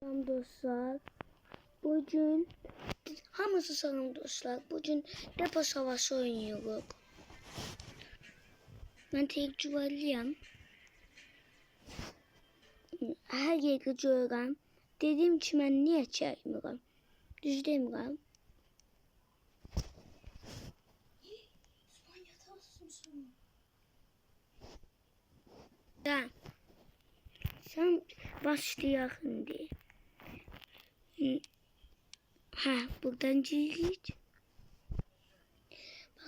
Selam dostlar. Bugün hamısı selam dostlar. Bugün depo savaşı oynuyoruz. Ben tecrübeliyim. Her yeri görürüm. Dedim ki ben niye çekmiyorum? Düz demiyorum. Sen başlayalım diye. Ha, buradan çizdik.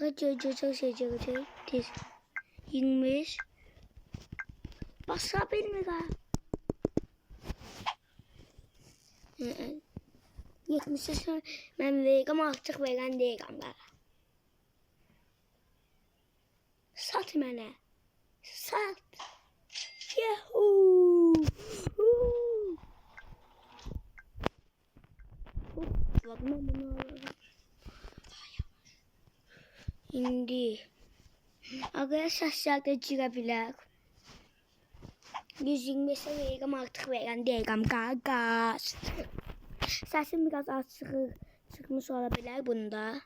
Bakın çok şey. 25. Basabilmiyorum. 70 ben vegan artık vegan değilim. Sat mənə. Sat. Yahoo. Bakma bunu alalım. İndi. Arkadaşlar şarkıda girebilir. 125'e verirəm artık vegan değilim. Gagas. Sesim biraz az çıkmış olabilir bunda.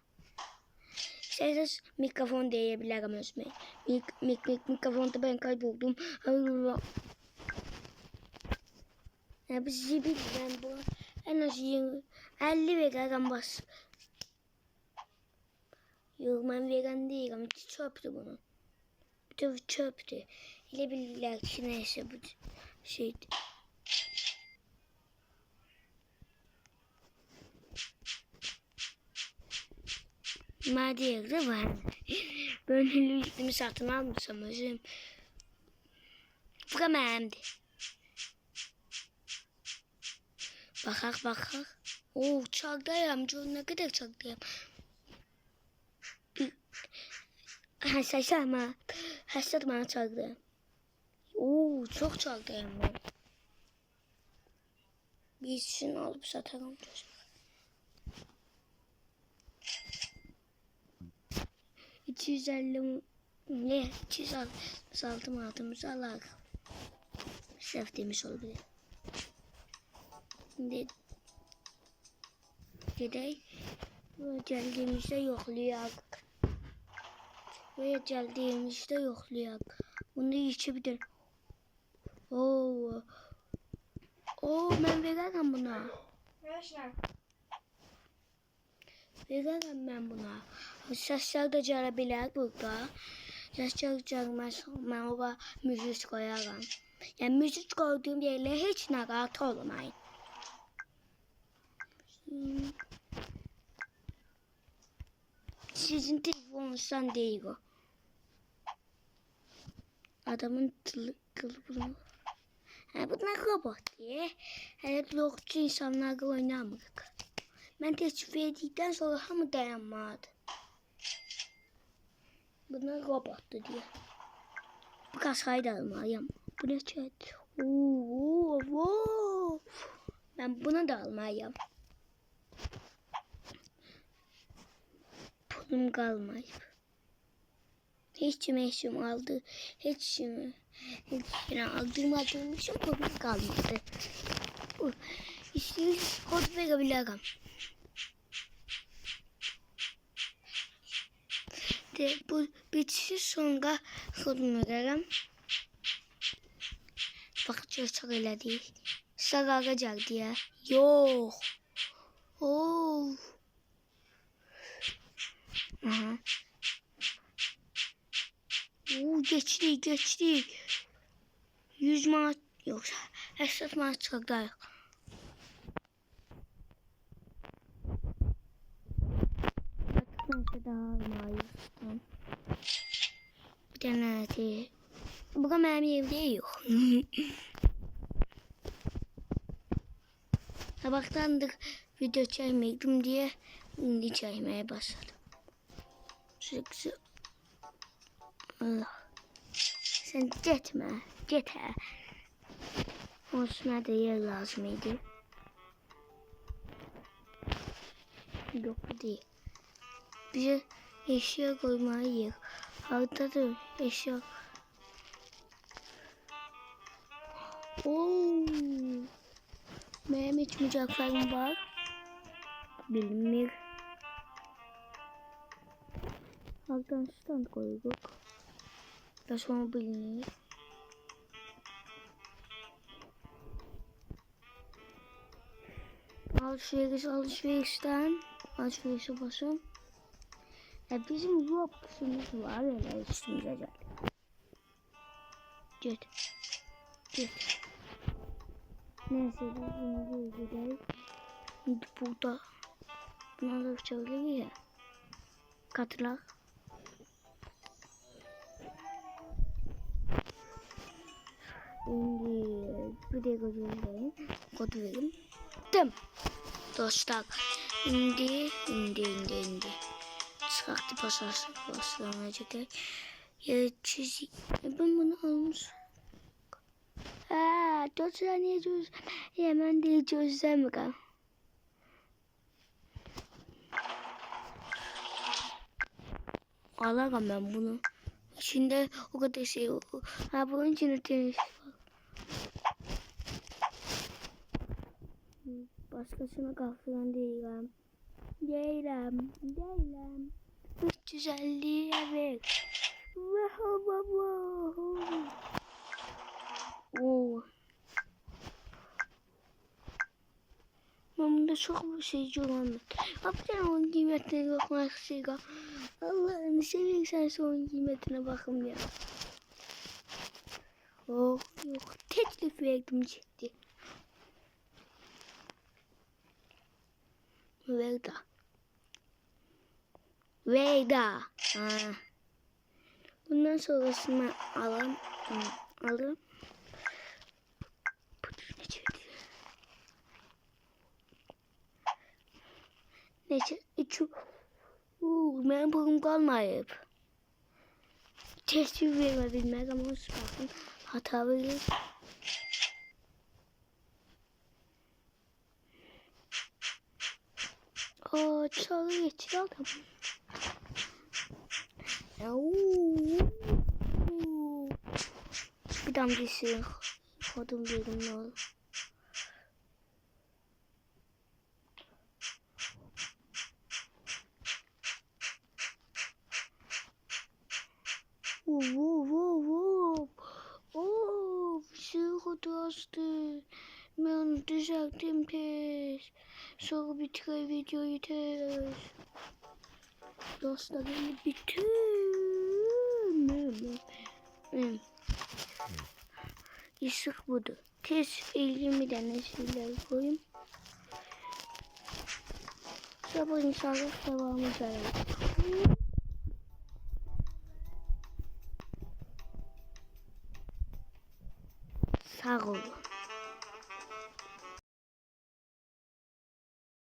Sessiz mikrofon diyebilirim özüme. Mikrofonda ben kayboldum. Ya bu zibil ben bu en az 50 vegan bas. Yok ben vegan değilim. Çöptü bunu. Bir de çöptü. Hele bilirler ki neyse bu şeydi. Madiyerde var. Böyle lütfümü satın almışım özüm. Bu da mənimdi. Bakak. Oo, çağdayım. Ne kadar çağdayım. Hasat bana çağdayım. Oo, çok çağdayım ben. Biz şunu alıp satalım. 250 ne? 266 mantımızı alalım. Sef demiş olabilir. Şimdi gidelim. Geldiğimizde yoxlayaq. Buraya geldiğimizde yoxlayaq. Bunu içebilir. Oo, ben veganım buna. Veganım ben buna. Sesler de gelebilir burada. Sesler gelmez. Ben oraya müzik koyarım. Yani müzik koyduğum yerle hiç narahat olmayın. Sizin telefonunuzdan değil o. Adamın kılıbını. Bunlar robot diye. Hele blokçu insanlarla oynamırıq. Ben teklif edildikten sonra hamı dayanmadı. Bunlar robottu diye. Bu kasayı da almalıyım. Bu ne çöt? Ben bunu da almalıyım. Pulum kalmayıp. Hiç aldı. Hiç aldırmadığım için pulum kalmadı. İşte kod verebilirim. De bu bitişi sonra kodumu verelim. Bakın çok öyle değil. Sarara geldi ya. Yok. Oo. Aha. Oo, geçti. 100 manat yoksa 80 manat çıkardıq. Artık daha almayız. Bir tane değil. Bu da benim evde yok. Sabahtandır video çekmeydim diye indi çekmeye başladım. Sürekli Allah. Sen git he. Olsuna da yer lazımydı. Yok bu değil. Bize eşya koymaya yer. Orada da eşya. Oo. Benim hiç mücevherim var. Bilinmir. Alttan stand koyduk. Da sonra bilinir. Alışverişe basın. Ya bizim Roblox'umuz var ya üstümüze geldi. Git. Neyse bunu gidelim. Şimdi burada bunları söyleyeyim ya. Katılak. Şimdi bir de gözüyle kod verin. Dım. Dostlar. Indi. Çıkarttı başlanacak. Ya çiz. Ben bunu almış. Haa, 4 saniye çöz. Hemen değil çözsem mi kan? Alırım ben bunu. İçinde o kadar şey yok. Ha, bunun içinde tenis var. Başkasına kahveden değilim. Değilim. 350 evet. Oo. Ben bunda çok bir şey görmedim. Hapten onun kıymetine bakmak istiyorum. Allah'ını seversen onun kıymetine bakın ya. Oh yok. Teklif verdim ciddi. Veda. Ha. Bundan sonrasını alın. Neyse. Benim pulum kalmayıp. Tesbih verebilmek ama bakın hata verir. Çalı geçti adam. Bir damlası kodum dedim ne olur. Dostum, ben düzelttim tez. Sonra bitirir videoyu tez. Dostlarım bitirmem. İşte budur. Tez 50 tane şeyler koyayım. Sabah inşallah devamı gelir. Sağ olun.